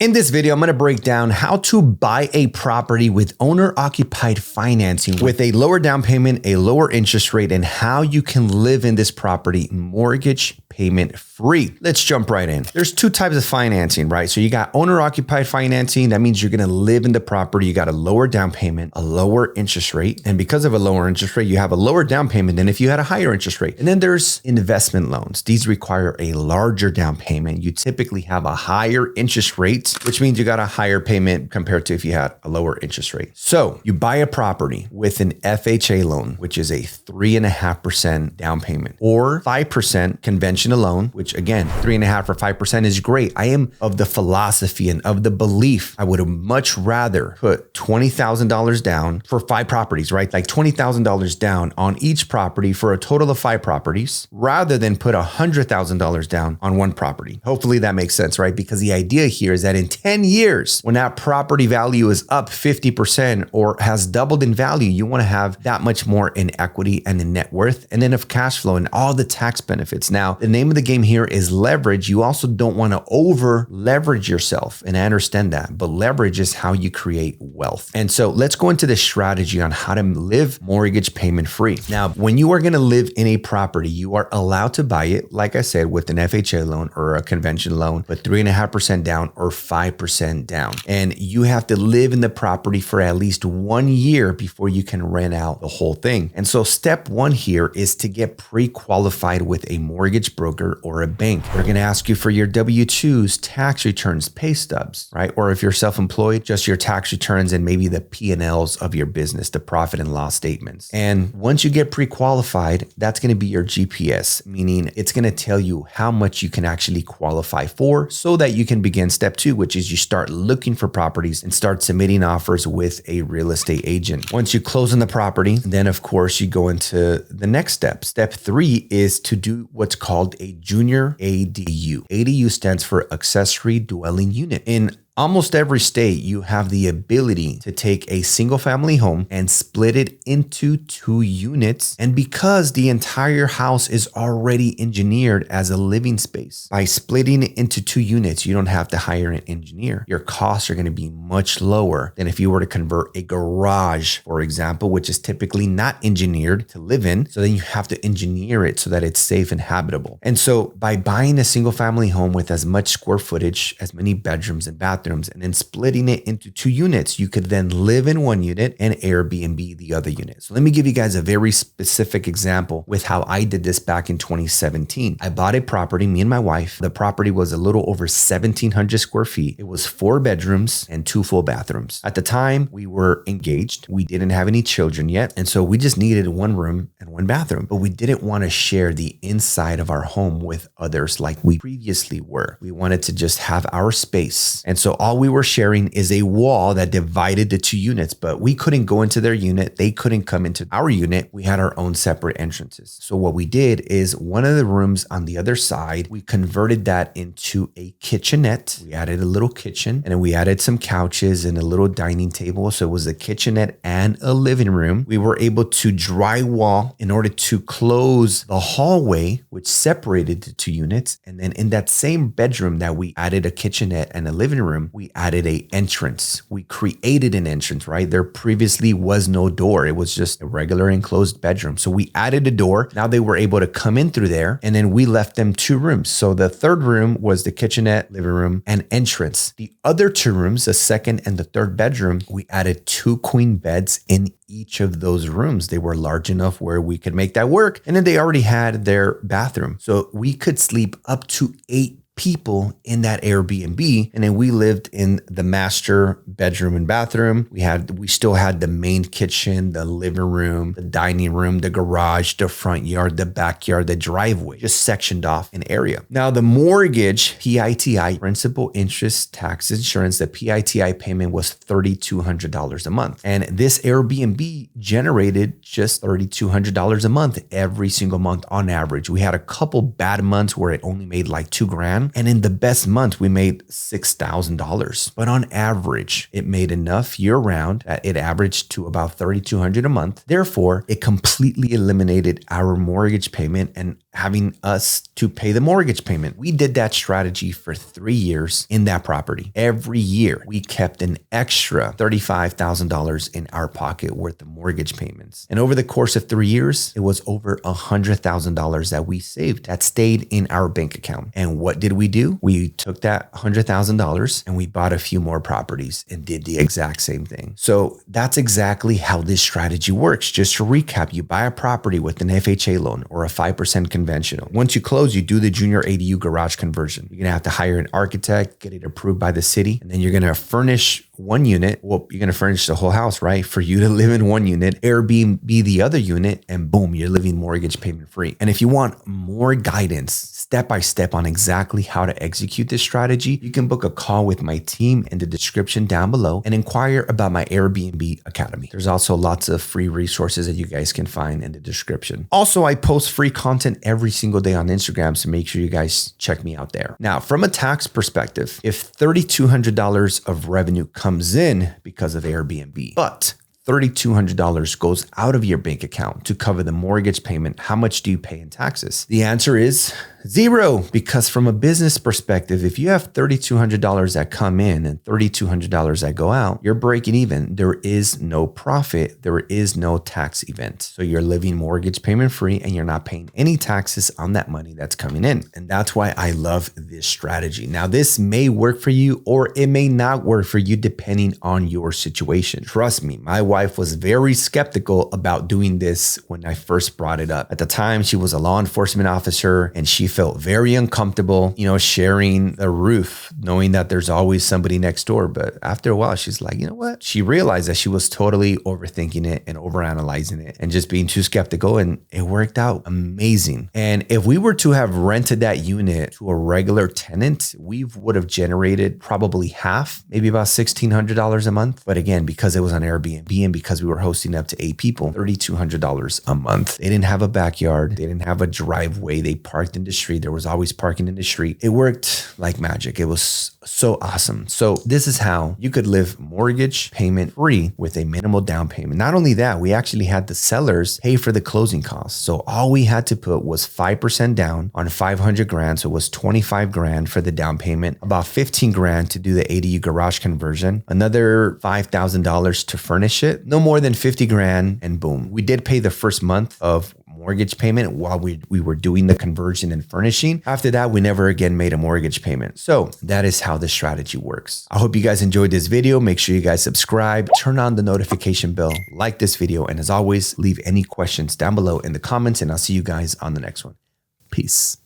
In this video, I'm going to break down how to buy a property with owner-occupied financing with a lower down payment, a lower interest rate, and how you can live in this property mortgage payment free. Let's jump right in. There's two types of financing, right? So you got owner-occupied financing. That means you're going to live in the property. You got a lower down payment, a lower interest rate. And because of a lower interest rate, you have a lower down payment than if you had a higher interest rate. And then there's investment loans. These require a larger down payment. You typically have a higher interest rate, which means you got a higher payment compared to if you had a lower interest rate. So you buy a property with an FHA loan, which is a 3.5% down payment, or 5% conventional loan, which again, 3.5 or 5% is great. I am of the philosophy and of the belief I would much rather put $20,000 down for 5 properties, right? Like $20,000 down on each property for a total of 5 properties, rather than put $100,000 down on one property. Hopefully that makes sense, right? Because the idea here is that in 10 years, when that property value is up 50% or has doubled in value, you want to have that much more in equity and in net worth, and then of cash flow and all the tax benefits. Now, the name of the game here is leverage. You also don't want to over leverage yourself. And I understand that, but leverage is how you create wealth. And so let's go into the strategy on how to live mortgage payment free. Now, when you are going to live in a property, you are allowed to buy it, like I said, with an FHA loan or a conventional loan, but 3.5% down or 5% down. And you have to live in the property for at least 1 year before you can rent out the whole thing. And so step 1 here is to get pre-qualified with a mortgage broker or a bank. They're going to ask you for your W-2s, tax returns, pay stubs, right? Or if you're self-employed, just your tax returns and maybe the P&Ls of your business, the profit and loss statements. And once you get pre-qualified, that's going to be your GPS, meaning it's going to tell you how much you can actually qualify for so that you can begin step 2, which is you start looking for properties and start submitting offers with a real estate agent. Once you close on the property, then of course you go into the next step. Step 3 is to do what's called a junior ADU. ADU stands for accessory dwelling unit. In almost every state, you have the ability to take a single family home and split it into 2 units. And because the entire house is already engineered as a living space, by splitting it into 2 units, you don't have to hire an engineer. Your costs are going to be much lower than if you were to convert a garage, for example, which is typically not engineered to live in. So then you have to engineer it so that it's safe and habitable. And so by buying a single family home with as much square footage, as many bedrooms and bathrooms, and then splitting it into 2 units, you could then live in 1 unit and Airbnb the other unit. So let me give you guys a very specific example with how I did this back in 2017. I bought a property, me and my wife. The property was a little over 1,700 square feet. It was 4 bedrooms and 2 full bathrooms. At the time, we were engaged. We didn't have any children yet. And so we just needed 1 room and 1 bathroom, but we didn't want to share the inside of our home with others like we previously were. We wanted to just have our space. And so all we were sharing is a wall that divided the 2 units, but we couldn't go into their unit. They couldn't come into our unit. We had our own separate entrances. So what we did is one of the rooms on the other side, we converted that into a kitchenette. We added a little kitchen and then we added some couches and a little dining table. So it was a kitchenette and a living room. We were able to drywall in order to close the hallway, which separated the 2 units. And then in that same bedroom that we added a kitchenette and a living room, we added a entrance. We created an entrance, right? There previously was no door. It was just a regular enclosed bedroom. So we added a door. Now they were able to come in through there, and then we left them 2 rooms. So the third room was the kitchenette, living room, and entrance. The other 2 rooms, the second and the third bedroom, we added 2 queen beds in each of those rooms. They were large enough where we could make that work. And then they already had their bathroom. So we could sleep up to 8 people in that Airbnb. And then we lived in the master bedroom and bathroom. We still had the main kitchen, the living room, the dining room, the garage, the front yard, the backyard, the driveway, just sectioned off an area. Now the mortgage, PITI, principal, interest, tax, insurance, the PITI payment was $3,200 a month. And this Airbnb generated just $3,200 a month every single month on average. We had a couple bad months where it only made like $2,000. And in the best month, we made $6,000. But on average, it made enough year round that it averaged to about $3,200 a month. Therefore, it completely eliminated our mortgage payment and having us to pay the mortgage payment. We did that strategy for 3 years in that property. Every year, we kept an extra $35,000 in our pocket worth of mortgage payments. And over the course of 3 years, it was over $100,000 that we saved that stayed in our bank account. And what did we do? We took that $100,000 and we bought a few more properties and did the exact same thing. So that's exactly how this strategy works. Just to recap, you buy a property with an FHA loan or a 5% conventional. Once you close, you do the junior ADU garage conversion. You're going to have to hire an architect, get it approved by the city, and then you're going to furnish one unit. Well, you're going to furnish the whole house, right? For you to live in one unit, Airbnb the other unit, and boom, you're living mortgage payment free. And if you want more guidance, step by step on exactly how to execute this strategy, you can book a call with my team in the description down below and inquire about my Airbnb Academy. There's also lots of free resources that you guys can find in the description. Also, I post free content every single day on Instagram, so make sure you guys check me out there. Now, from a tax perspective, if $3,200 of revenue comes in because of Airbnb, but $3,200 goes out of your bank account to cover the mortgage payment, how much do you pay in taxes? The answer is zero, because from a business perspective, if you have $3,200 that come in and $3,200 that go out, you're breaking even. There is no profit. There is no tax event. So you're living mortgage payment free and you're not paying any taxes on that money that's coming in. And that's why I love this strategy. Now, this may work for you or it may not work for you depending on your situation. Trust me, my wife was very skeptical about doing this when I first brought it up. At the time, she was a law enforcement officer and she felt very uncomfortable, sharing the roof, knowing that there's always somebody next door. But after a while, she's like, you know what? She realized that she was totally overthinking it and overanalyzing it and just being too skeptical. And it worked out amazing. And if we were to have rented that unit to a regular tenant, we would have generated probably half, maybe about $1,600 a month. But again, because it was on Airbnb and because we were hosting up to 8 people, $3,200 a month. They didn't have a backyard. They didn't have a driveway. They parked in the street. There was always parking in the street. It worked like magic. It was so awesome. So this is how you could live mortgage payment free with a minimal down payment. Not only that, we actually had the sellers pay for the closing costs. So all we had to put was 5% down on 500 grand. So it was 25 grand for the down payment, about 15 grand to do the ADU garage conversion, another $5,000 to furnish it, no more than 50 grand, and boom. We did pay the first month of mortgage payment while we were doing the conversion and furnishing. After that, we never again made a mortgage payment. So that is how this strategy works. I hope you guys enjoyed this video. Make sure you guys subscribe, turn on the notification bell, like this video, and as always, leave any questions down below in the comments, and I'll see you guys on the next one. Peace.